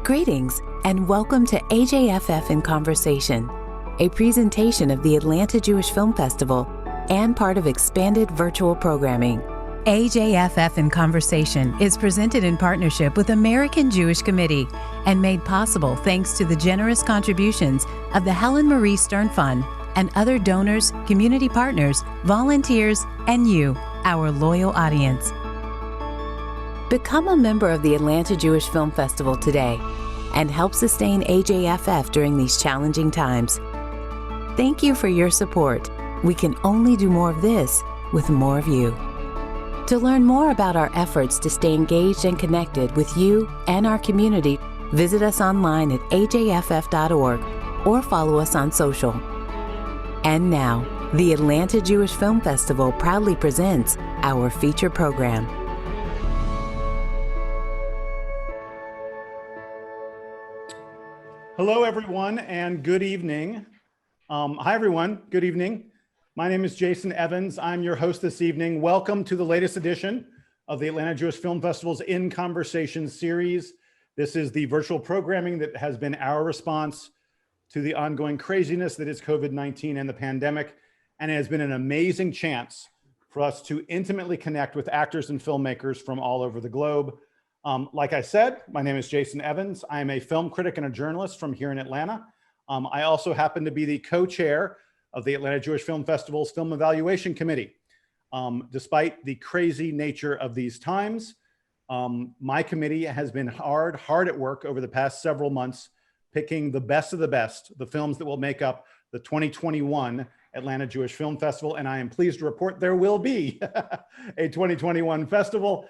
Greetings and welcome to AJFF in Conversation, a presentation of the Atlanta Jewish Film Festival and part of expanded virtual programming. AJFF in Conversation is presented in partnership with American Jewish Committee and made possible thanks to the generous contributions of the Helen Marie Stern Fund and other donors, community partners, volunteers, and you, our loyal audience. Become a member of the Atlanta Jewish Film Festival today and help sustain AJFF during these challenging times. Thank you for your support. We can only do more of this with more of you. To learn more about our efforts to stay engaged and connected with you and our community, visit us online at ajff.org or follow us on social. And now, the Atlanta Jewish Film Festival proudly presents our feature program. Hello, everyone, and good evening. Hi, everyone. Good evening. My name is Jason Evans. I'm your host this evening. Welcome to the latest edition of the Atlanta Jewish Film Festival's In Conversation series. This is the virtual programming that has been our response to the ongoing craziness that is COVID-19 and the pandemic, and it has been an amazing chance for us to intimately connect with actors and filmmakers from all over the globe. Like I said, my name is Jason Evans. I am a film critic and a journalist from here in Atlanta. I also happen to be the co-chair of the Atlanta Jewish Film Festival's Film Evaluation Committee. Despite the crazy nature of these times, my committee has been hard at work over the past several months, picking the best of the best, the films that will make up the 2021 Atlanta Jewish Film Festival. And I am pleased to report there will be a 2021 festival.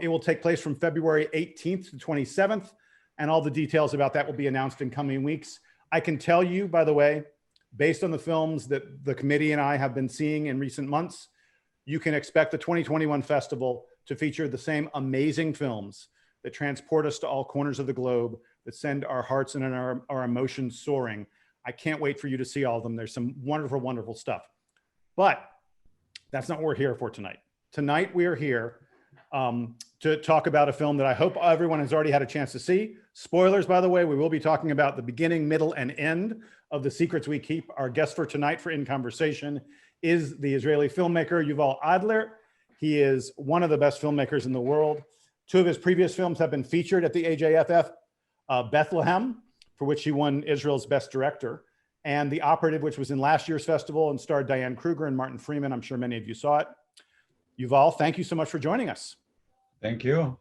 It will take place from February 18th to 27th, and all the details about that will be announced in coming weeks. I can tell you, by the way, based on the films that the committee and I have been seeing in recent months, you can expect the 2021 festival to feature the same amazing films that transport us to all corners of the globe, that send our hearts and our emotions soaring. I can't wait for you to see all of them. There's some wonderful, wonderful stuff. But that's not what we're here for tonight. Tonight we are here to talk about a film that I hope everyone has already had a chance to see. Spoilers, by the way, we will be talking about the beginning, middle, and end of The Secrets We Keep. Our guest for tonight for In Conversation is the Israeli filmmaker Yuval Adler. He is one of the best filmmakers in the world. Two of his previous films have been featured at the AJFF, Bethlehem, for which he won Israel's Best Director, and The Operative, which was in last year's festival and starred Diane Kruger and Martin Freeman. I'm sure many of you saw it. Yuval, thank you so much for joining us. Thank you.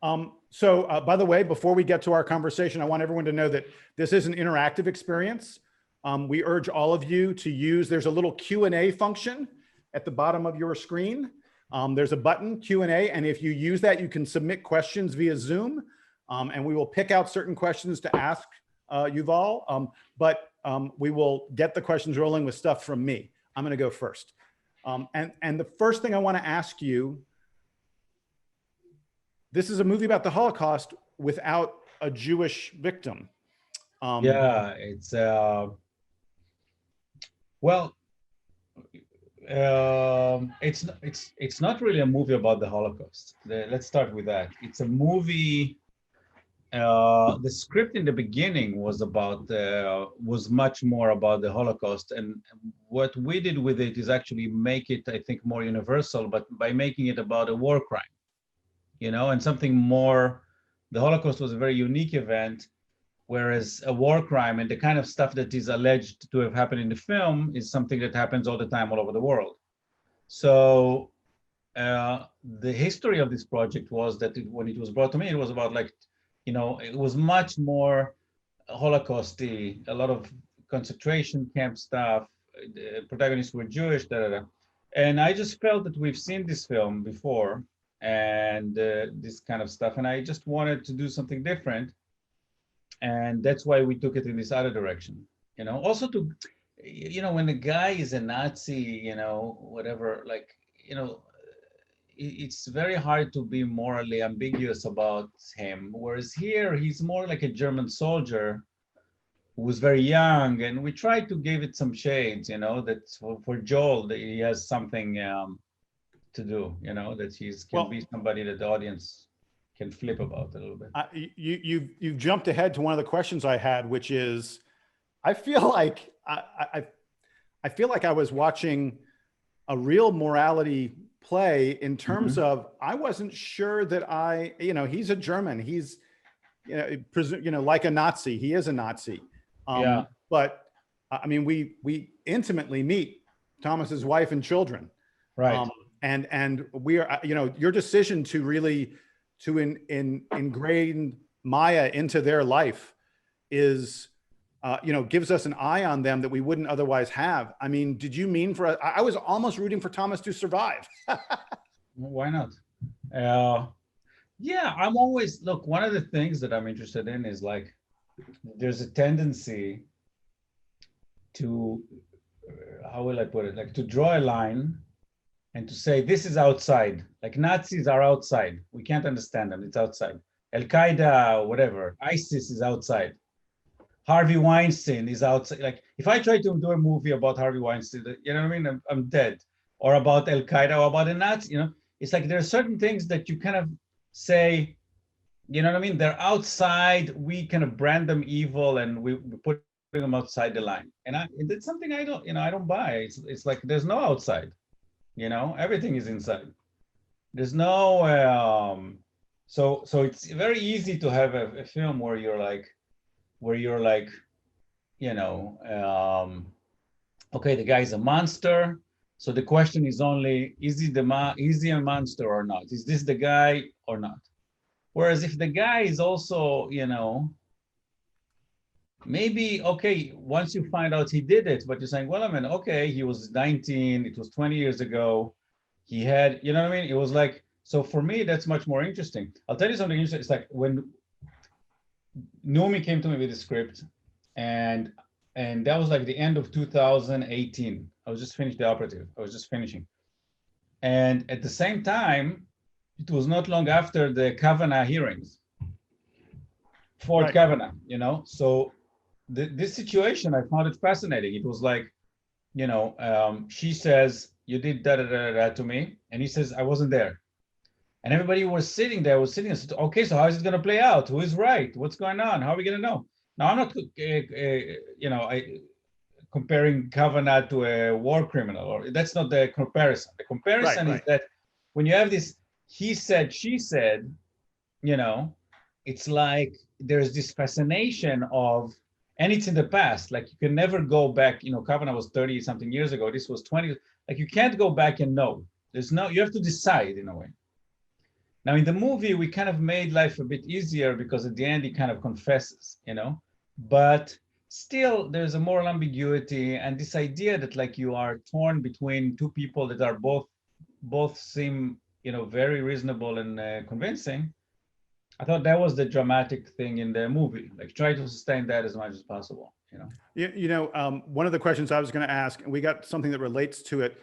By the way, before we get to our conversation, I want everyone to know that this is an interactive experience. We urge all of you to use, there's a little Q&A function at the bottom of your screen. There's a button, Q&A, and if you use that, you can submit questions via Zoom, and we will pick out certain questions to ask Yuval, but we will get the questions rolling with stuff from me. I'm gonna go first. And the first thing I want to ask you, this is a movie about the Holocaust without a Jewish victim. Yeah, it's it's not really a movie about the Holocaust. Let's start with that. It's a movie. The script in the beginning was much more about the Holocaust, and what we did with it is actually make it, I think, more universal, but by making it about a war crime, and something more. The Holocaust was a very unique event, whereas a war crime and the kind of stuff that is alleged to have happened in the film is something that happens all the time all over the world. So the history of this project was that when it was brought to me, it was about it was much more Holocaust-y, a lot of concentration camp stuff. The protagonists were Jewish, and I just felt that we've seen this film before and this kind of stuff, and I just wanted to do something different, and that's why we took it in this other direction. Also to, when the guy is a Nazi, whatever, it's very hard to be morally ambiguous about him. Whereas here, he's more like a German soldier who was very young, and we tried to give it some shades, that for Joel, that he has something to do, that he can be somebody that the audience can flip about a little bit. You've jumped ahead to one of the questions I had, which is, I feel like I feel like I was watching a real morality play in terms of, I wasn't sure that he's a German, he's, like a Nazi, he is a Nazi. Yeah. But I mean, we intimately meet Thomas's wife and children. Right. And we are, your decision to really, ingrain Maya into their life is, gives us an eye on them that we wouldn't otherwise have. I mean, did you mean I was almost rooting for Thomas to survive. Why not? Yeah, I'm always, look, one of the things that I'm interested in is like, there's a tendency to, how will I put it? Like to draw a line and to say, this is outside. Like Nazis are outside. We can't understand them. It's outside. Al-Qaeda, whatever, ISIS is outside. Harvey Weinstein is outside. Like if I try to do a movie about Harvey Weinstein, you know what I mean? I'm dead. Or about Al-Qaeda or about a Nazi, it's like there are certain things that you kind of say, you know what I mean? They're outside. We kind of brand them evil and we put them outside the line. And it's something I don't buy. It's like, there's no outside, everything is inside. There's no, so it's very easy to have a film where you're like, okay, the guy's a monster. So the question is only, is he a monster or not? Is this the guy or not? Whereas if the guy is also, maybe, okay, once you find out he did it, but you're saying, well, I mean, okay, he was 19, it was 20 years ago. He had, you know what I mean? It was like, so for me, that's much more interesting. I'll tell you something interesting. It's like when Noomi came to me with the script, and that was like the end of 2018. I was just finished the operative. I was just finishing. And at the same time, it was not long after the Kavanaugh hearings, Fort Kavanaugh, So this situation, I found it fascinating. It was like, she says, you did da-da-da-da to me. And he says, I wasn't there. And everybody was sitting there, and said, okay, so how is it going to play out? Who is right? What's going on? How are we going to know? Now, I'm not, comparing Kavanaugh to a war criminal, or that's not the comparison. The comparison is that when you have this he said, she said, it's like there's this fascination of, and it's in the past, like you can never go back, Kavanaugh was 30 something years ago, this was 20, like you can't go back and know. You have to decide in a way. Now in the movie, we kind of made life a bit easier because at the end he kind of confesses, but still there's a moral ambiguity and this idea that like you are torn between two people that are both seem, very reasonable and convincing. I thought that was the dramatic thing in the movie, like try to sustain that as much as possible, One of the questions I was going to ask, and we got something that relates to it.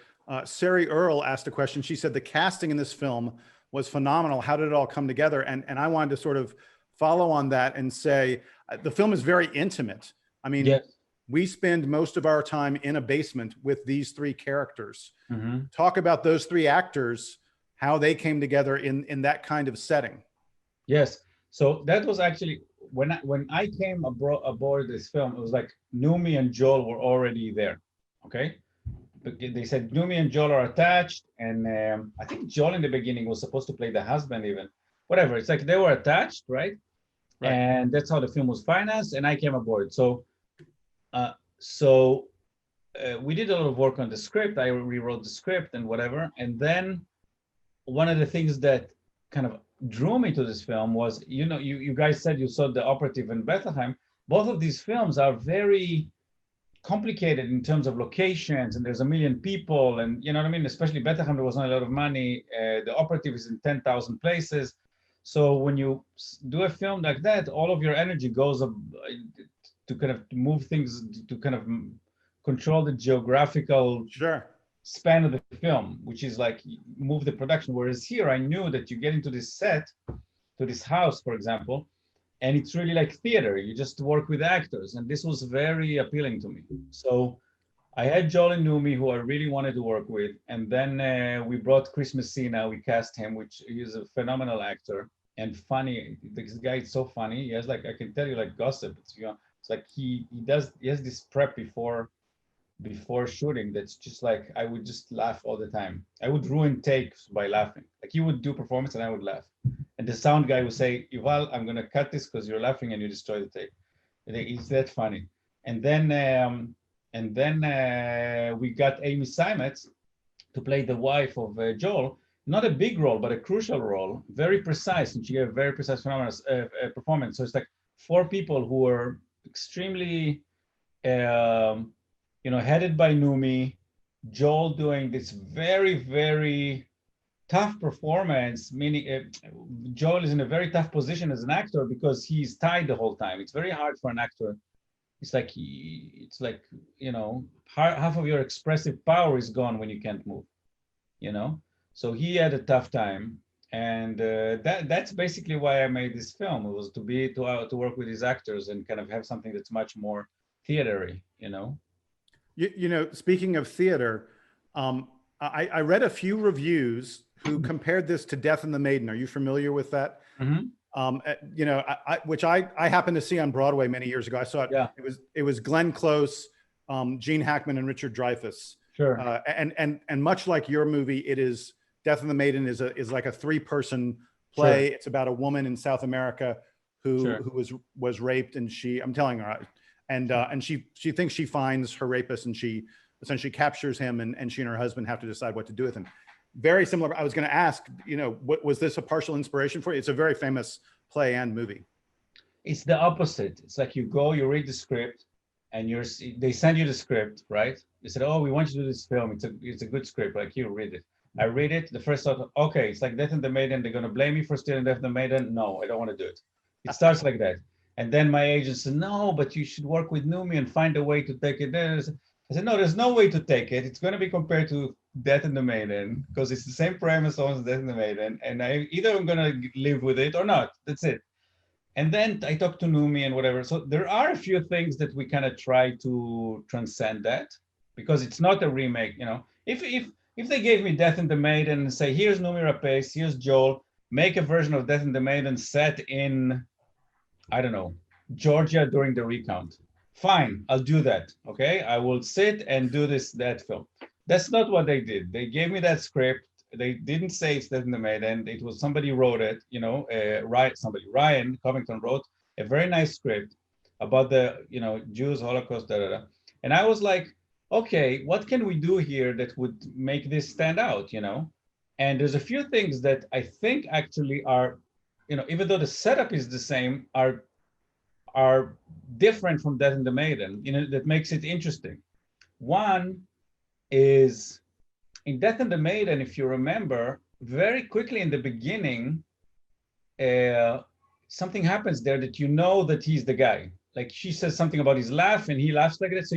Sari Earl asked a question. She said the casting in this film was phenomenal. How did it all come together? And I wanted to sort of follow on that and say, the film is very intimate. I mean, yes. We spend most of our time in a basement with these three characters. Mm-hmm. Talk about those three actors, how they came together in that kind of setting. Yes. So that was actually, when I came aboard this film, it was like Noomi and Joel were already there, okay? They said Noomi and Joel are attached, and I think Joel in the beginning was supposed to play the husband even. Whatever, it's like they were attached, right? And that's how the film was financed, and I came aboard. So we did a lot of work on the script. I rewrote the script and whatever. And then one of the things that kind of drew me to this film was, you guys said you saw The Operative in Bethlehem. Both of these films are very complicated in terms of locations, and there's a million people, and you know what I mean? Especially Bethlehem, there was not a lot of money. The Operative is in 10,000 places. So when you do a film like that, all of your energy goes up to kind of move things, to kind of control the geographical span of the film, which is like move the production. Whereas here, I knew that you get into this set, to this house, for example, and it's really like theater. You just work with actors, and this was very appealing to me. So I had Joel and Noomi, who I really wanted to work with, and then we brought Chris Messina. We cast him, which is a phenomenal actor, and funny. This guy is so funny. He has like, I can tell you like gossip. It's, you know, it's like he has this prep before shooting that's just like, I would just laugh all the time. I would ruin takes by laughing. Like he would do performance and I would laugh. And the sound guy would say, Yuval, I'm gonna cut this because you're laughing and you destroy the take. It's that funny. And then we got Amy Seimetz to play the wife of Joel. Not a big role, but a crucial role, very precise, and she gave a very precise performance. So it's like 4 people who were extremely, headed by Noomi, Joel doing this very, very tough performance, meaning Joel is in a very tough position as an actor because he's tied the whole time. It's very hard for an actor. It's like, half of your expressive power is gone when you can't move, So he had a tough time. And that's basically why I made this film. It was to work with these actors and kind of have something that's much more theatery, Speaking of theater, I read a few reviews who compared this to Death and the Maiden. Are you familiar with that? Mm-hmm. Which I happened to see on Broadway many years ago. I saw it. Yeah. It was Glenn Close, Gene Hackman, and Richard Dreyfuss. Sure. And much like your movie, it is Death and the Maiden is like a 3-person play. Sure. It's about a woman in South America who was raped, and I'm telling her, and she thinks she finds her rapist, and she essentially captures him, and she and her husband have to decide what to do with him. Very similar. I was going to ask, what was this a partial inspiration for you? It's a very famous play and movie. It's the opposite. It's like you read the script, and they send you the script, right? They said, "Oh, we want you to do this film. It's a good script. Like, you read it." I read it. The first thought, okay, it's like Death and the Maiden. They're going to blame me for stealing Death and the Maiden. No, I don't want to do it. It starts like that. And then my agent said, "No, but you should work with Noomi and find a way to take it." I said, "No, there's no way to take it. It's going to be compared to Death and the Maiden because it's the same premise as Death and the Maiden. And either I'm going to live with it or not. That's it." And then I talked to Noomi and whatever. So there are a few things that we kind of try to transcend that, because it's not a remake. If they gave me Death and the Maiden and say, "Here's Noomi Rapace, here's Joel, make a version of Death and the Maiden set in, I don't know, Georgia during the recount," fine, I'll do that. Okay, I will sit and do that film. That's not what they did. They gave me that script. They didn't say it's Death and the Maiden. It was somebody wrote it. Ryan Covington wrote a very nice script about the Jews, Holocaust, And I was like, okay, what can we do here that would make this stand out? And there's a few things that I think actually are, even though the setup is the same, are different from Death and the Maiden, that makes it interesting. One is, in Death and the Maiden, if you remember, very quickly in the beginning, something happens there that that he's the guy. Like, she says something about his laugh and he laughs like that. So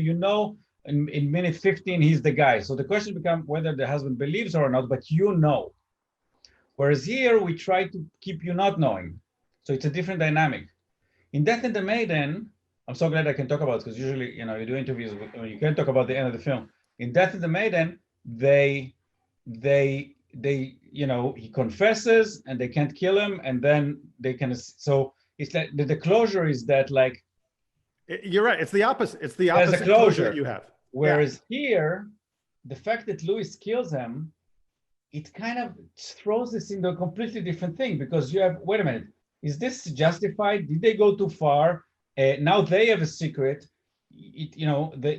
in minute 15, he's the guy. So the question becomes whether the husband believes her or not, but Whereas here, we try to keep you not knowing. So it's a different dynamic. In Death and the Maiden, I'm so glad I can talk about it, because usually, you do interviews, you can't talk about the end of the film. In Death and the Maiden, he confesses and they can't kill him, and then they can, so it's like the closure is that, like, you're right, it's the opposite. It's the opposite closure that you have. Whereas here, the fact that Louis kills him, it kind of throws this into a completely different thing, because you have, wait a minute, is this justified? Did they go too far? Now they have a secret.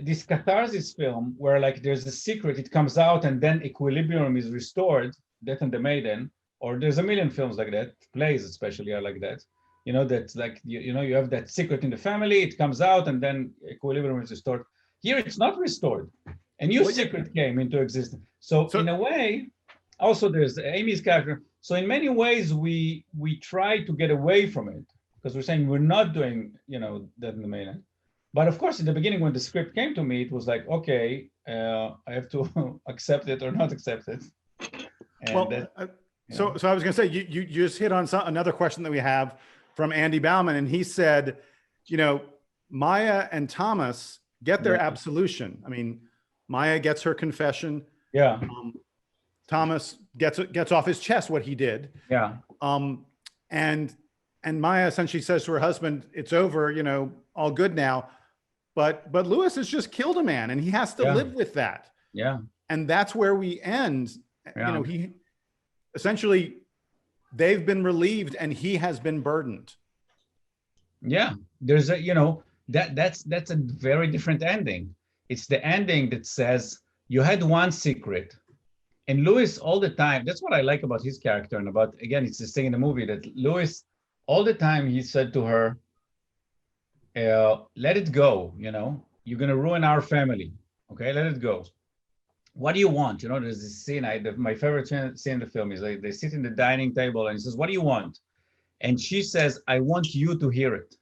This catharsis film where, like, there's a secret, it comes out and then equilibrium is restored, Death and the Maiden, or there's a million films like that, plays especially are like that, that's like, you have that secret in the family, it comes out and then equilibrium is restored. Here it's not restored. A new secret came into existence. So in a way, also there's Amy's character. So in many ways, we try to get away from it, because we're saying we're not doing, Death and the Maiden. But of course, in the beginning, when the script came to me, it was like, okay, I have to accept it or not accept it. And so I was going to say, you just hit on another question that we have from Andy Bauman, and he said, Maya and Thomas get their absolution. I mean, Maya gets her confession. Yeah. Thomas gets off his chest what he did. Yeah. and Maya essentially says to her husband, "It's over, you know, all good now." But Lewis has just killed a man, and he has to live with that. Yeah. And that's where we end. Yeah. You know, he essentially, they've been relieved, and he has been burdened. Yeah, there's a, you know, that's a very different ending. It's the ending that says you had one secret, and Lewis all the time, that's what I like about his character, and about, again, it's this thing in the movie that Lewis all the time he said to her, let it go, you know, you're gonna ruin our family, okay, let it go. What do you want? You know, there's this scene, my favorite scene in the film is they sit in the dining table and he says, what do you want? And she says, I want you to hear it,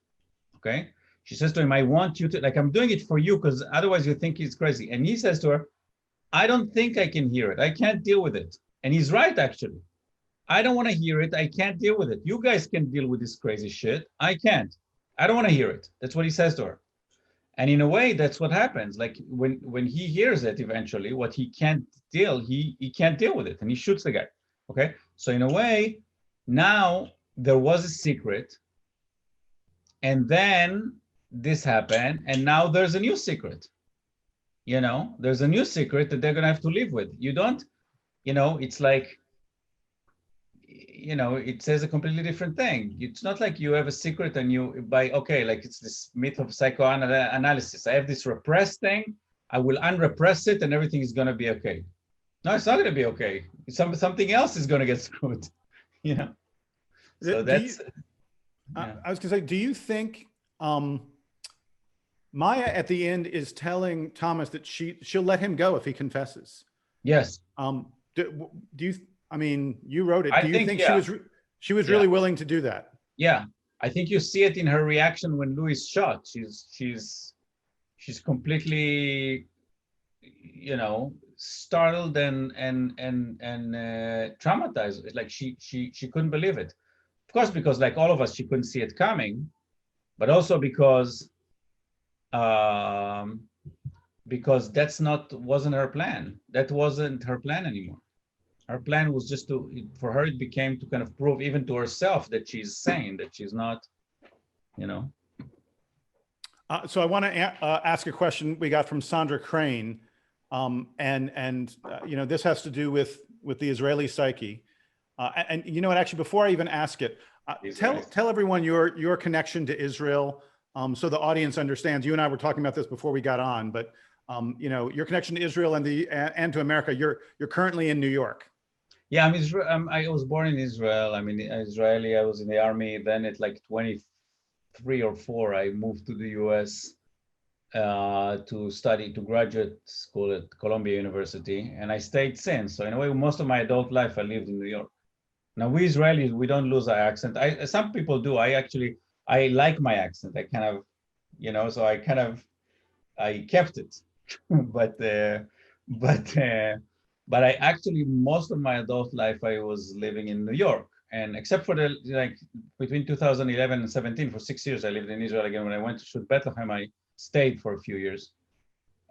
okay? She says to him, I want you to, like, I'm doing it for you because otherwise you think he's crazy. And he says to her, I don't think I can hear it. I can't deal with it. And he's right, actually. I don't want to hear it. I can't deal with it. You guys can deal with this crazy shit. I can't. I don't want to hear it. That's what he says to her. And in a way, that's what happens. Like when he hears it eventually, what he can't deal, he can't deal with it. And he shoots the guy, okay? So in a way, now there was a secret. And then this happened. And now there's a new secret. You know, there's a new secret that they're going to have to live with. You don't, you know, it's like, you know, it says a completely different thing. It's not like you have a secret and you okay, like it's this myth of psychoanalysis. I have this repressed thing. I will unrepress it and everything is going to be okay. No, it's not going to be okay. Something else is going to get screwed, you know? So that's, I was going to say, do you think Maya at the end is telling Thomas that she'll let him go if he confesses? Yes. Do you, I mean, you wrote it. I Do you think yeah. she was really willing to do that? Yeah, I think you see it in her reaction when Louis shot. She's completely, you know, startled and traumatized. Like she couldn't believe it. Of course, because like all of us, she couldn't see it coming, but also because wasn't her plan. That wasn't her plan anymore. Her plan was just for her, it became to kind of prove even to herself that she's sane, that she's not, you know. So I want to ask a question we got from Sandra Crane. And you know, this has to do with the Israeli psyche. And you know what, actually, before I even ask it, tell everyone your connection to Israel, so the audience understands. You and I were talking about this before we got on, but you know, your connection to Israel and to America. You're currently in New York. Yeah, I was born in Israel. I'm Israeli. I was in the army. Then at like 23 or 4, I moved to the US to graduate school at Columbia University, and I stayed since. So in a way, most of my adult life, I lived in New York. Now we Israelis, we don't lose our accent. Some people do. I like my accent. I kind of, you know, so I kept it, but I actually, most of my adult life, I was living in New York. And except for between 2011 and 17, for 6 years, I lived in Israel again. When I went to shoot Bethlehem, I stayed for a few years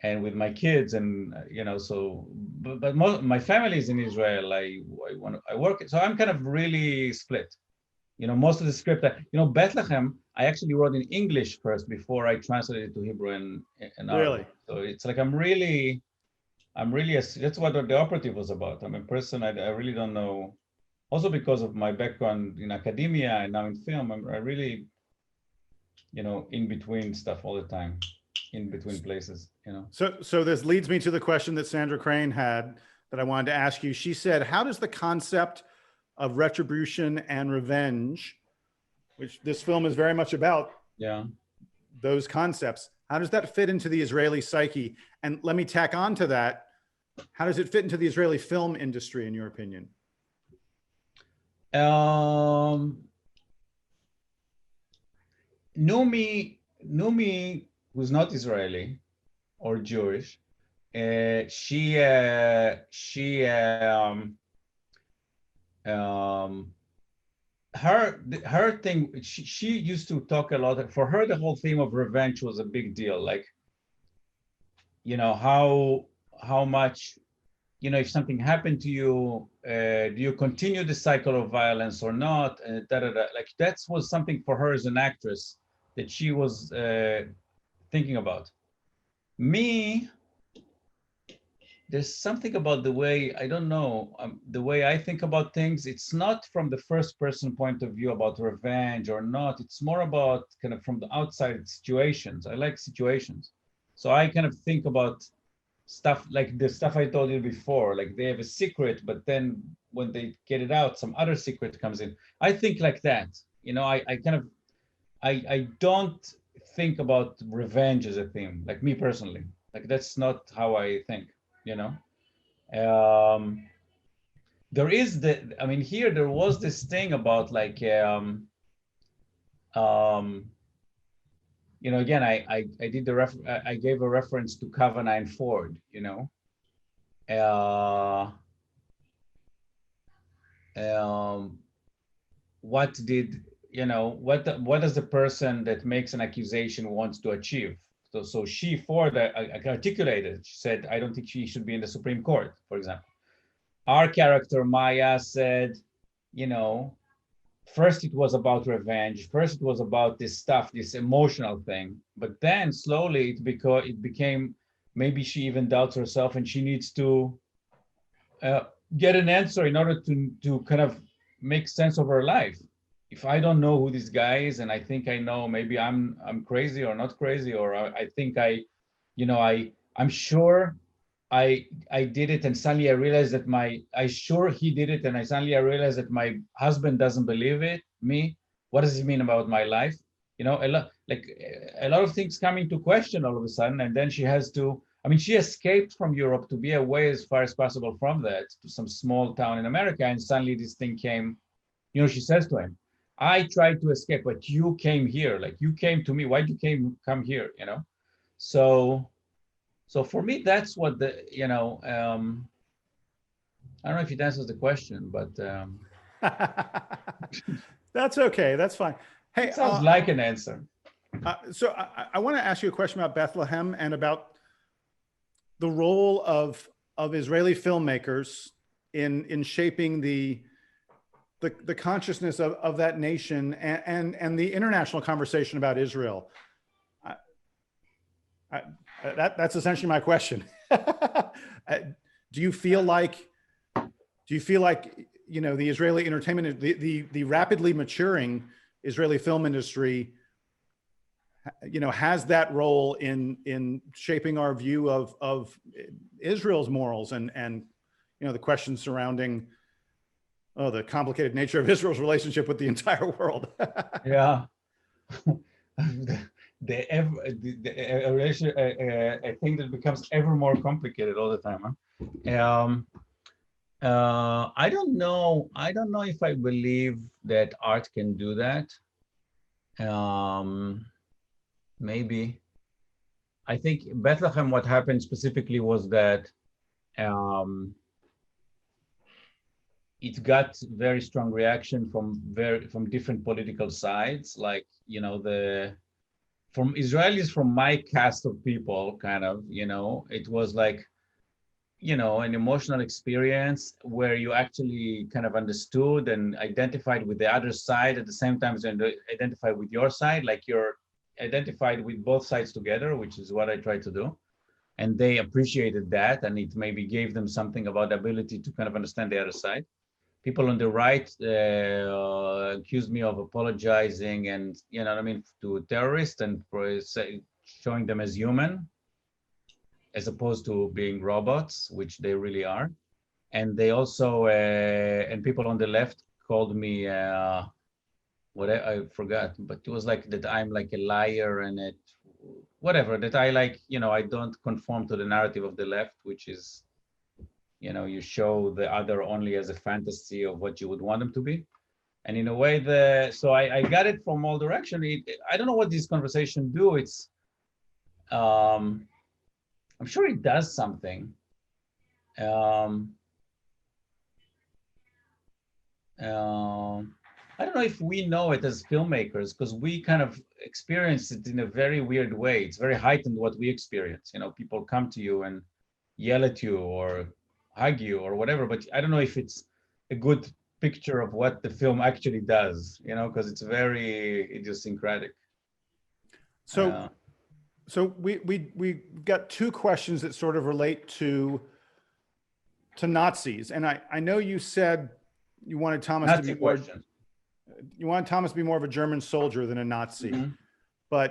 and with my kids and, you know, so, but my family is in Israel. I work, so I'm kind of really split. You know, most of the script, you know, Bethlehem, I actually wrote in English first before I translated it to Hebrew and Arabic. Really? So it's like, that's what the operative was about. I'm a person, I really don't know. Also because of my background in academia and now in film, I really, you know, in between stuff all the time, in between places, you know. So this leads me to the question that Sandra Crane had that I wanted to ask you. She said, how does the concept of retribution and revenge, which this film is very much about, those concepts, how does that fit into the Israeli psyche? And let me tack on to that, how does it fit into the Israeli film industry, in your opinion? Noomi, who's not Israeli or Jewish, her thing, she used to talk a lot. For her, the whole theme of revenge was a big deal. Like, you know, how much, you know, if something happened to you, do you continue the cycle of violence or not? And like that was something for her as an actress that she was thinking about. Me, there's something about the way, I don't know, the way I think about things. It's not from the first person point of view about revenge or not. It's more about kind of from the outside situations. I like situations. So I kind of think about stuff like the stuff I told you before, like they have a secret, but then when they get it out, some other secret comes in. I think like that, you know, I don't think about revenge as a theme, like me personally, like that's not how I think, you know. There is I mean, here there was this thing about like, you know, again, I did I gave a reference to Kavanagh and Ford, you know. What did, you know, what does the person that makes an accusation wants to achieve? So she, Ford, articulated, she said, I don't think she should be in the Supreme Court, for example. Our character, Maya, said, you know, first it was about revenge. First it was about this stuff, this emotional thing. But then slowly it became, maybe she even doubts herself and she needs to get an answer in order to kind of make sense of her life. If I don't know who this guy is and I think I know, maybe I'm crazy or not crazy, or I think you know, I'm sure I did it and suddenly I realized that I sure he did it and suddenly I realized that my husband doesn't believe me. What does it mean about my life? You know, a lot of things come into question all of a sudden, and then she has to, I mean, she escaped from Europe to be away as far as possible from that to some small town in America, and suddenly this thing came, you know, she says to him, I tried to escape, but you came here, like you came to me, why'd you come here, you know? So for me, that's what the, you know, I don't know if it answers the question, but. That's okay, that's fine. Hey, it sounds like an answer. So I want to ask you a question about Bethlehem and about the role of Israeli filmmakers in shaping the consciousness of that nation and the international conversation about Israel. That's essentially my question. Do you feel like, you know, the Israeli entertainment, the rapidly maturing Israeli film industry, you know, has that role in shaping our view of Israel's morals and you know, the questions surrounding the complicated nature of Israel's relationship with the entire world? Yeah. A thing that becomes ever more complicated all the time. Huh? I don't know if I believe that art can do that. Maybe. I think Bethlehem, what happened specifically was that it got very strong reaction from different political sides, like, you know, from Israelis, from my cast of people, kind of, you know, it was like, you know, an emotional experience where you actually kind of understood and identified with the other side at the same time as you identify with your side, like you're identified with both sides together, which is what I try to do. And they appreciated that, and it maybe gave them something about the ability to kind of understand the other side. People on the right accused me of apologizing and, you know what I mean, to terrorists and showing them as human, as opposed to being robots, which they really are. And they also, and people on the left called me, what I forgot, but it was like that I'm like a liar and whatever, that I like, you know, I don't conform to the narrative of the left, which is, you know, you show the other only as a fantasy of what you would want them to be. And in a way, so I got it from all directions. I don't know what these conversations do. It's, I'm sure it does something. I don't know if we know it as filmmakers, because we kind of experience it in a very weird way. It's very heightened what we experience. You know, people come to you and yell at you or hug you or whatever, but I don't know if it's a good picture of what the film actually does, you know, because it's very idiosyncratic. So we got two questions that sort of relate to Nazis, and I know you said you wanted Thomas to be more. You wanted Thomas to be more of a German soldier than a Nazi, but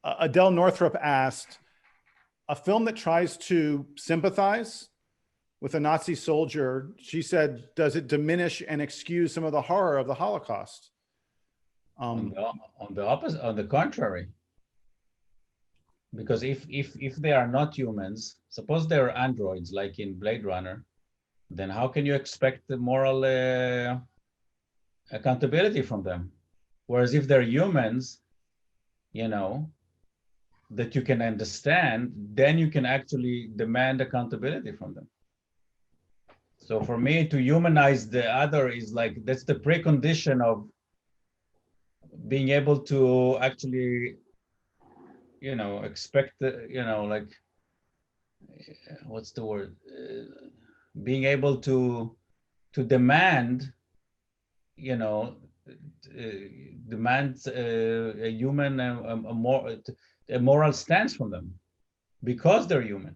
Adele Northrup asked, a film that tries to sympathize with a Nazi soldier, she said, does it diminish and excuse some of the horror of the Holocaust? On the opposite, on the contrary. Because if they are not humans, suppose they're androids like in Blade Runner, then how can you expect the moral accountability from them? Whereas if they're humans, you know, that you can understand, then you can actually demand accountability from them. So for me, to humanize the other is like, that's the precondition of being able to actually, you know, expect the, you know, like, what's the word? Being able to demand, you know, demands a human, a moral stance from them because they're human.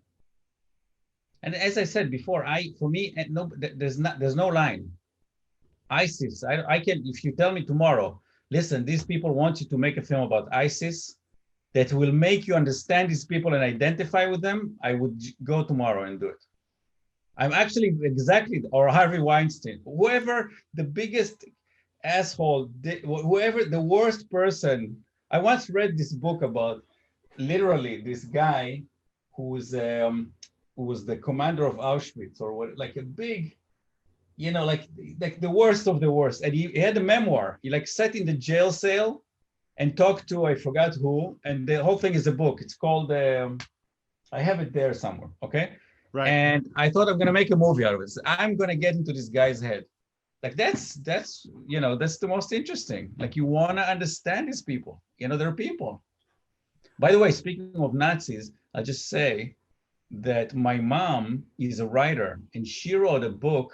And as I said before, for me, no, there's no line. ISIS, I can, if you tell me tomorrow, listen, these people want you to make a film about ISIS that will make you understand these people and identify with them, I would go tomorrow and do it. I'm actually exactly, or Harvey Weinstein, whoever the biggest asshole, whoever the worst person. I once read this book about literally this guy who was the commander of Auschwitz, or what, like a big, you know, like the worst of the worst. And he had a memoir. He like sat in the jail cell and talked to, I forgot who, and the whole thing is a book. It's called, I have it there somewhere, okay? Right. And I thought I'm gonna make a movie out of it. So I'm gonna get into this guy's head. Like that's, you know, that's the most interesting. Like you wanna understand these people. You know, they're people. By the way, speaking of Nazis, I'll just say that my mom is a writer and she wrote a book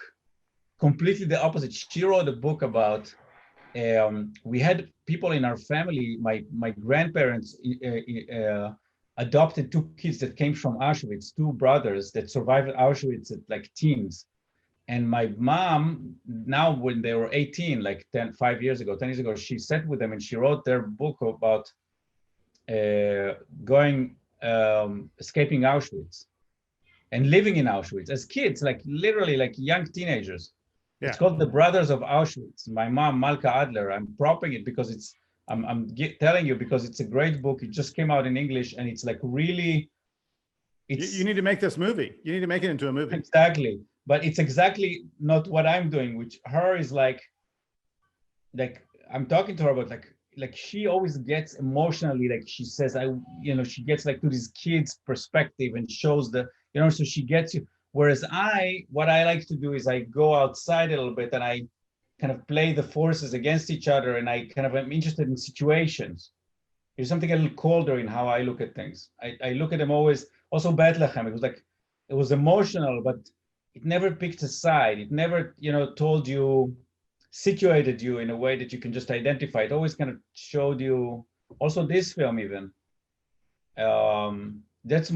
completely the opposite. She wrote a book about, we had people in our family, my grandparents adopted two kids that came from Auschwitz, two brothers that survived Auschwitz at like teens. And my mom, now when they were 18, like 10 years ago, she sat with them and she wrote their book about escaping Auschwitz and living in Auschwitz as kids, like literally like young teenagers. Yeah. It's called The Brothers of Auschwitz. My mom, Malka Adler, I'm propping it because it's, telling you because it's a great book. It just came out in English and it's like really, it's. You need to make this movie. You need to make it into a movie. Exactly. But it's exactly not what I'm doing, which her is like I'm talking to her about like she always gets emotionally, like she says, she gets like to this kid's perspective and shows the, you know, so she gets you. Whereas what I like to do is I go outside a little bit and I kind of play the forces against each other, and I kind of am interested in situations. There's something a little colder in how I look at things. I look at them always, also Bethlehem, it was emotional, but it never picked a side. It never, you know, told you, situated you in a way that you can just identify. It always kind of showed you, also this film even, that's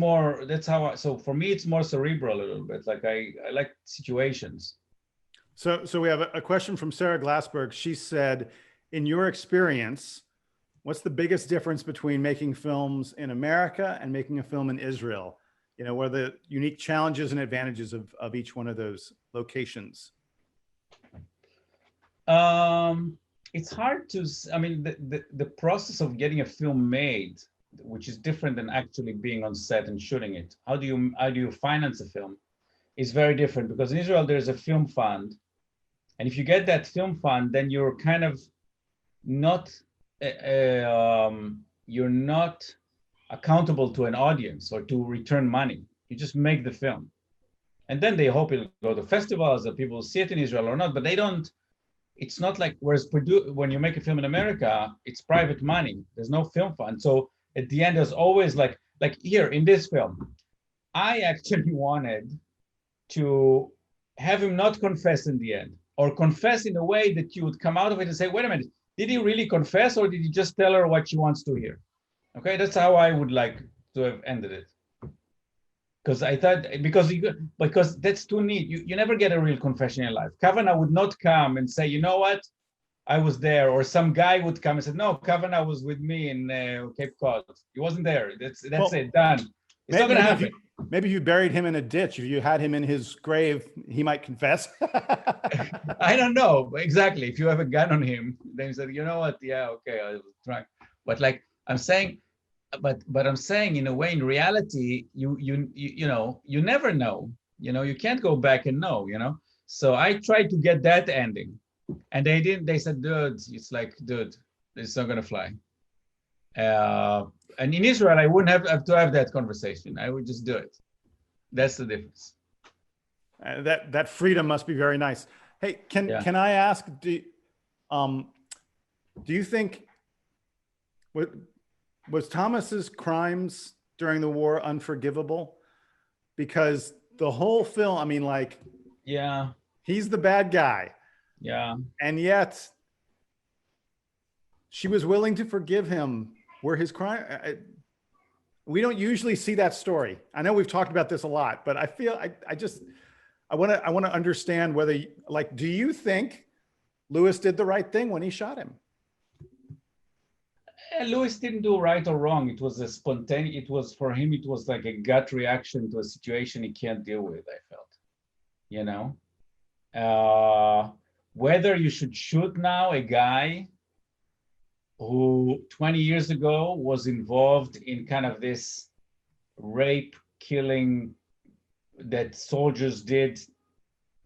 how so for me, it's more cerebral a little bit. Like I like situations. So we have a question from Sarah Glassberg. She said, in your experience, what's the biggest difference between making films in America and making a film in Israel? You know, what are the unique challenges and advantages of each one of those locations? It's hard to, I mean, the process of getting a film made, which is different than actually being on set and shooting it. How do you finance a film? Is very different, because in Israel there's a film fund, and if you get that film fund, then you're kind of not you're not accountable to an audience or to return money. You just make the film, and then they hope it'll go to festivals, that people see it in Israel or not, but they don't. It's not like, whereas when you make a film in America, it's private money. There's no film fund. So at the end, there's always like here in this film, I actually wanted to have him not confess in the end, or confess in a way that you would come out of it and say, wait a minute, did he really confess, or did he just tell her what she wants to hear? Okay, that's how I would like to have ended it. Because I thought, because that's too neat. You never get a real confession in life. Kavanagh would not come and say, you know what, I was there, or some guy would come and say, no, Kavanagh was with me in Cape Cod. He wasn't there. That's Well, it, done. It's not going to happen. Maybe if you buried him in a ditch, if you had him in his grave, he might confess. I don't know exactly. If you have a gun on him, then you said, you know what? Yeah, okay, I was trying. But like I'm saying, but I'm saying in a way, in reality, you know, you never know. You know, you can't go back and know. You know, so I tried to get that ending, and they didn't. They said, dude, it's like, dude, it's not gonna fly. And in Israel, I wouldn't have to have that conversation. I would just do it. That's the difference. That freedom must be very nice. Hey, can I ask? Do you think was Thomas's crimes during the war unforgivable? Because the whole film, I mean, like, yeah, he's the bad guy. Yeah, and yet she was willing to forgive him. Were his crime? We don't usually see that story. I know we've talked about this a lot, but I feel I want to understand whether, like, do you think Lewis did the right thing when he shot him? Lewis didn't do right or wrong. It was a spontaneous. It was for him. It was like a gut reaction to a situation he can't deal with. I felt, you know, whether you should shoot now a guy who 20 years ago was involved in kind of this rape, killing that soldiers did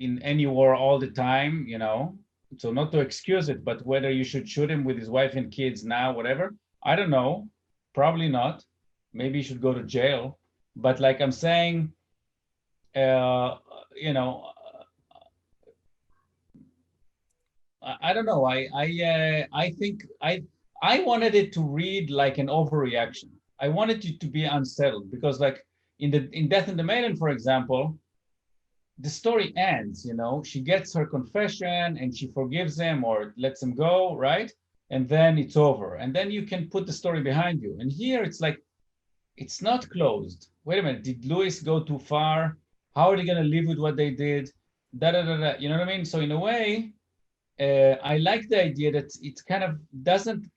in any war all the time, you know, so not to excuse it, but whether you should shoot him with his wife and kids now, whatever, I don't know, probably not. Maybe he should go to jail. But like I'm saying, you know, I don't know. I think I wanted it to read like an overreaction. I wanted you to be unsettled because, like in Death in the Maiden, for example, the story ends. You know, she gets her confession and she forgives him or lets him go, right? And then it's over. And then you can put the story behind you. And here it's like, it's not closed. Wait a minute, did Lewis go too far? How are they going to live with what they did? Da da da da. You know what I mean? So in a way, I like the idea that it kind of doesn't,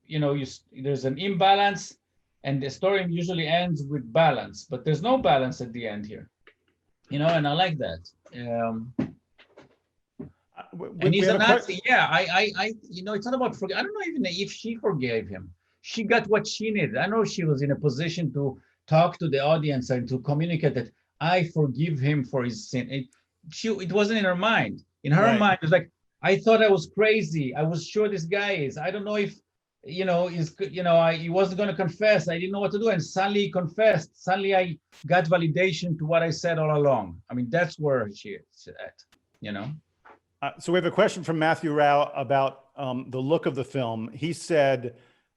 you know, there's an imbalance and the story usually ends with balance, but there's no balance at the end here, you know, and I like that. And he's a Nazi. Yeah, I, you know, it's not about, I don't know even if she forgave him. She got what she needed. I know she was in a position to talk to the audience and to communicate that I forgive him for his sin. It wasn't in her mind. In her mind, it was like, I thought I was crazy. I was sure this guy is. I don't know if, you know, he wasn't going to confess. I didn't know what to do. And suddenly he confessed. Suddenly I got validation to what I said all along. I mean, that's where she is at, you know. So we have a question from Matthew Rao about the look of the film. He said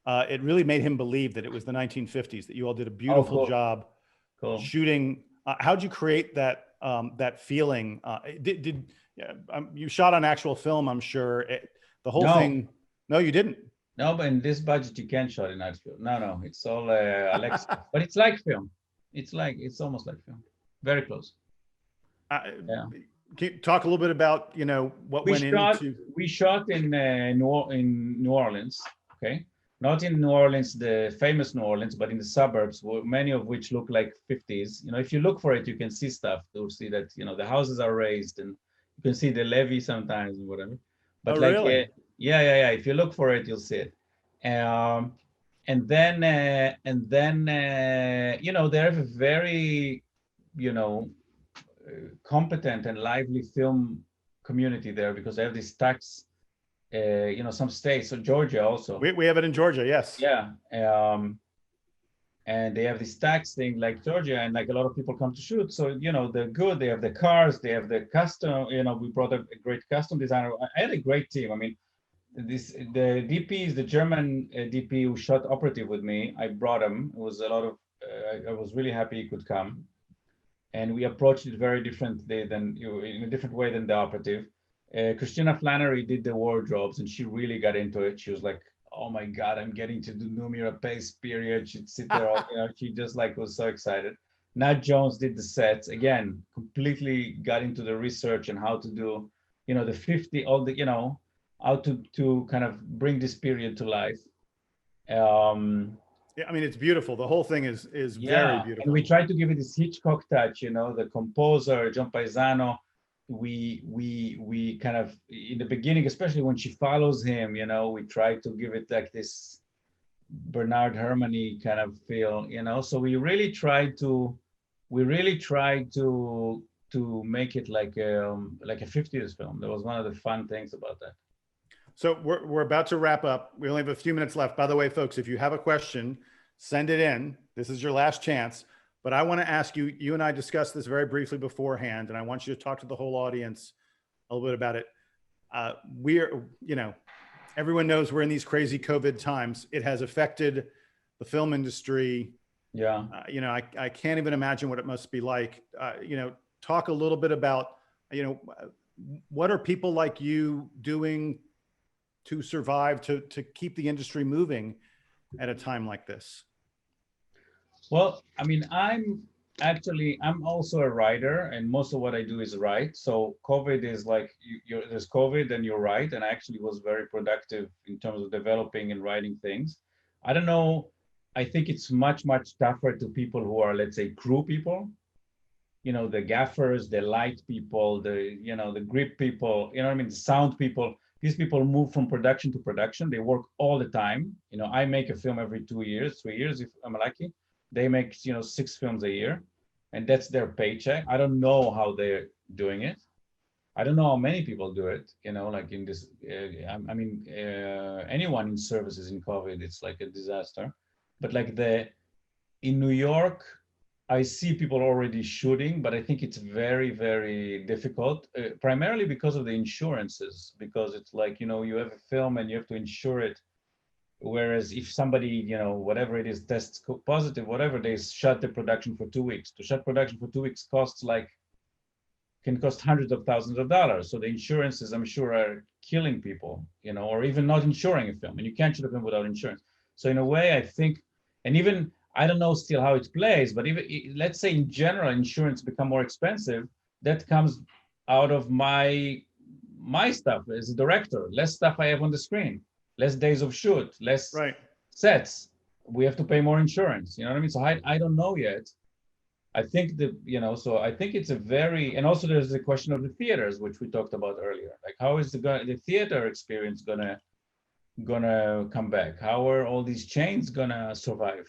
it really made him believe that it was the 1950s, that you all did a beautiful job shooting. How'd you create that that feeling? You shot on actual film, I'm sure. The whole thing. No, you didn't. No, but in this budget, you can't shot in actual. No, it's all Alexa. But it's like film. It's almost like film. Very close. Yeah. Can you talk a little bit about, you know, what went into? We shot in New Orleans. Okay, not in New Orleans, the famous New Orleans, but in the suburbs, many of which look like 50s. You know, if you look for it, you can see stuff. You'll see that, you know, the houses are raised and you can see the levee sometimes and whatever. But really? Yeah. If you look for it, you'll see it. And then you know, they have a very, you know, competent and lively film community there because they have this tax, you know, some states, so Georgia also. We have it in Georgia, yes. Yeah. And they have this tax thing like Georgia, and like a lot of people come to shoot. So, you know, they're good. They have the cars, they have the custom, you know, we brought a great custom designer. I had a great team. I mean, the DP is the German DP who shot Operative with me. I brought him. It was a lot of, I was really happy he could come. and we approached it very differently in a different way than the operative. Christina Flannery did the wardrobes, and she really got into it. She was like, "Oh my God, I'm getting to do Noomi Rapace period." She'd sit there, she just like was so excited. Nat Jones did the sets again, completely got into the research and how to do, the 50, all the, how to kind of bring this period to life. Yeah, I mean, it's beautiful. The whole thing is very beautiful. And we tried to give it this Hitchcock touch, the composer, John Paisano, we kind of, in the beginning, especially when she follows him, we try to give it like this Bernard Herrmann-y kind of feel, so we really tried to make it like a 50s film. That was one of the fun things about that. So we're about to wrap up. We only have a few minutes left. By the way, folks, if you have a question, send it in. This is your last chance. But I want to ask you, you and I discussed this very briefly beforehand, and I want you to talk to the whole audience a little bit about it. Everyone knows we're in these crazy COVID times. It has affected the film industry. Yeah. I can't even imagine what it must be like. Talk a little bit about, what are people like you doing to survive, to keep the industry moving at a time like this? Well, I mean, I'm also a writer, and most of what I do is write. So COVID is like, there's COVID and you're right. And I actually was very productive in terms of developing and writing things. I don't know. I think it's much, much tougher to people who are, let's say, crew people, the gaffers, the light people, the grip people, the sound people. These people move from production to production. They work all the time. I make a film every 2 years, 3 years, if I'm lucky. They make, 6 films a year, and that's their paycheck. I don't know how they're doing it. I don't know how many people do it, like in this, anyone in services in COVID, it's like a disaster. But like in New York, I see people already shooting, but I think it's very, very difficult, primarily because of the insurances, because it's like, you have a film and you have to insure it. Whereas if somebody, whatever it is, tests positive, whatever, they shut the production for 2 weeks. To shut production for 2 weeks can cost hundreds of thousands of dollars. So the insurances, I'm sure, are killing people, or even not insuring a film. And you can't shoot a film without insurance. So in a way, I think, and even, I don't know still how it plays, but even, let's say in general, insurance become more expensive, that comes out of my stuff as a director, less stuff I have on the screen. Less days of shoot, less sets. We have to pay more insurance. You know what I mean? So I don't know yet. I think so I think it's a very, and also there's the question of the theaters, which we talked about earlier. Like, how is the theater experience gonna come back? How are all these chains gonna survive?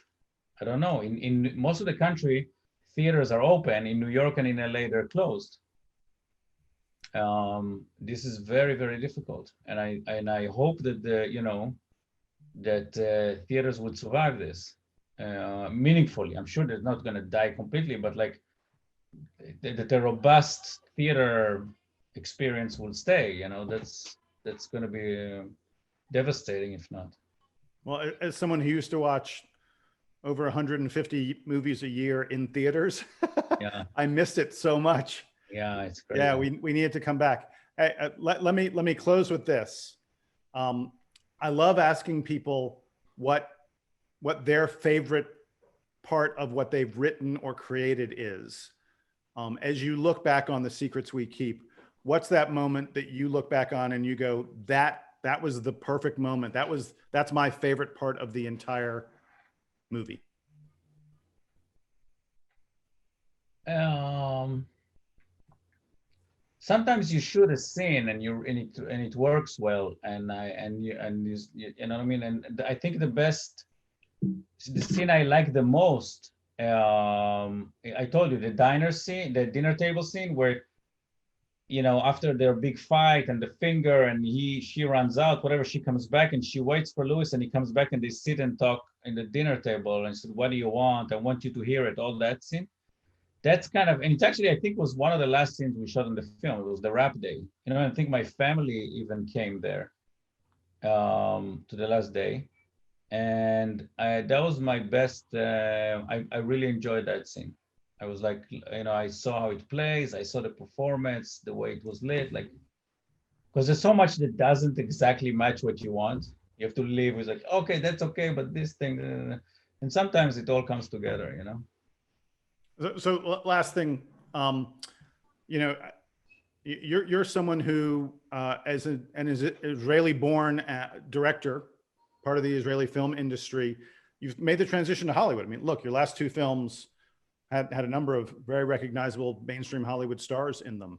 I don't know. In most of the country, theaters are open. In New York and in LA, they're closed. This is very, very difficult, and I hope that theaters would survive this meaningfully. I'm sure they're not going to die completely, but like that the robust theater experience will stay. That's going to be devastating if not. Well, as someone who used to watch over 150 movies a year in theaters, yeah, I missed it so much. Yeah, it's great. Yeah, we needed to come back. Let me close with this. I love asking people what their favorite part of what they've written or created is. As you look back on The Secrets We Keep, what's that moment that you look back on and you go, that was the perfect moment. That's my favorite part of the entire movie. Sometimes you shoot a scene and it works well, and you know what I mean. And I think the scene I like the most, I told you, the diner scene, the dinner table scene, where after their big fight and the finger and she runs out, whatever, she comes back and she waits for Louis and he comes back and they sit and talk in the dinner table and said, "What do you want? I want you to hear it." All that scene. That's kind of, and it's actually, I think, was one of the last scenes we shot in the film. It was the rap day. I think my family even came there to the last day. And that was my best. I really enjoyed that scene. I was like, I saw how it plays, I saw the performance, the way it was lit, like, because there's so much that doesn't exactly match what you want. You have to live with like, okay, that's okay, but this thing, and sometimes it all comes together. So last thing, you know, you're someone who, as an Israeli-born director, part of the Israeli film industry, you've made the transition to Hollywood. I mean, look, your last two films had a number of very recognizable mainstream Hollywood stars in them.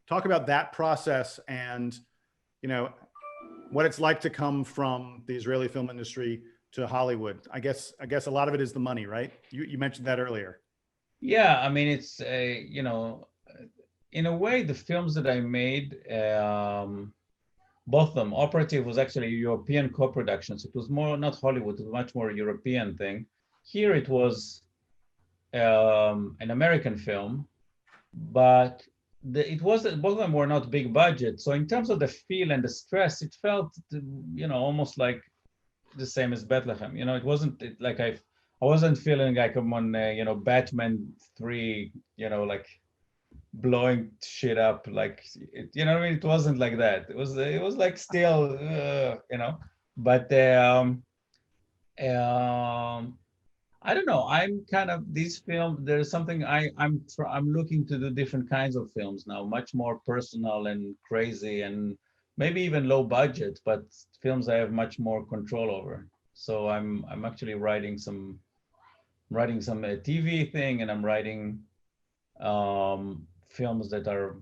Talk about that process and, what it's like to come from the Israeli film industry to Hollywood. I guess a lot of it is the money, right? You mentioned that earlier. Yeah, I mean, it's in a way, the films that I made, both of them, Operative was actually a European co-production. So it was more, not Hollywood, it was much more a European thing. Here it was an American film, but both of them were not big budget. So in terms of the feel and the stress, it felt, almost like the same as Bethlehem. It wasn't like I wasn't feeling like I'm on, Batman 3, like blowing shit up, like what I mean? It wasn't like that. It was like still, but I don't know. I'm kind of these films. There's something I'm looking to do different kinds of films now, much more personal and crazy, and maybe even low budget, but films I have much more control over. So I'm actually writing some TV thing, and I'm writing films that are,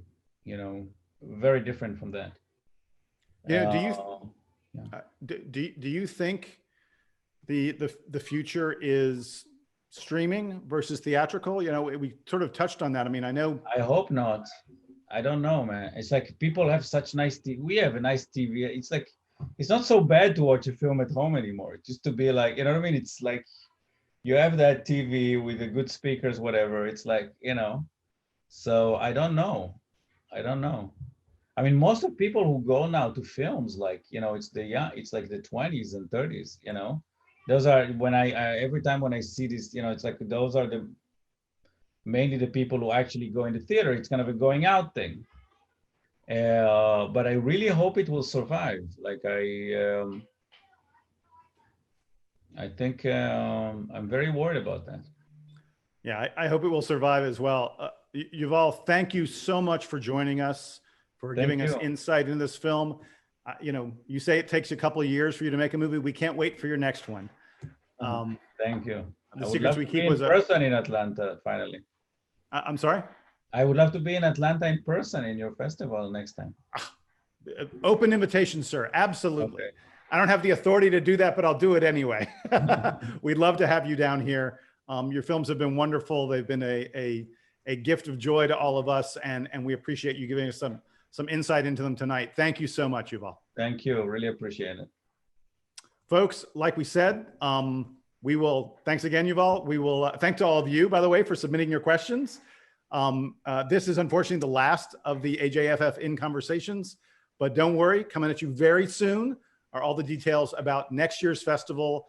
very different from that. Yeah. Do you think the future is streaming versus theatrical? We sort of touched on that. I mean, I know. I hope not. I don't know, man. It's like people have such nice TV. We have a nice TV. It's like, it's not so bad to watch a film at home anymore. Just to be like, you know what I mean? It's like you have that TV with the good speakers, whatever. It's like, so I don't know. I mean, most of people who go now to films, like, it's like the 20s and 30s, those are when I every time when I see this, it's like those are mainly the people who actually go in the theater. It's kind of a going out thing. But I really hope it will survive. Like I think I'm very worried about that. Yeah, I hope it will survive as well. Yuval, thank you so much for joining us, for giving us insight into this film. You say it takes a couple of years for you to make a movie. We can't wait for your next one. Thank you. The Secrets We Keep was in person in Atlanta, finally. I'm sorry? I would love to be in Atlanta in person in your festival next time. Open invitation, sir. Absolutely. Okay. I don't have the authority to do that, but I'll do it anyway. We'd love to have you down here. Your films have been wonderful. They've been a gift of joy to all of us, and we appreciate you giving us some insight into them tonight. Thank you so much, Yuval. Thank you. Really appreciate it. Folks, like we said, thanks again, Yuval. We will thank to all of you, by the way, for submitting your questions. This is unfortunately the last of the AJFF In Conversations, but don't worry, coming at you very soon are all the details about next year's festival.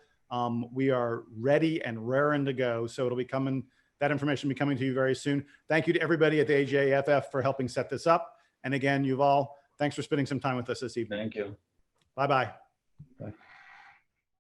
We are ready and raring to go. So it'll be coming, that information will be coming to you very soon. Thank you to everybody at the AJFF for helping set this up. And again, Yuval, thanks for spending some time with us this evening. Thank you. Bye-bye. Bye.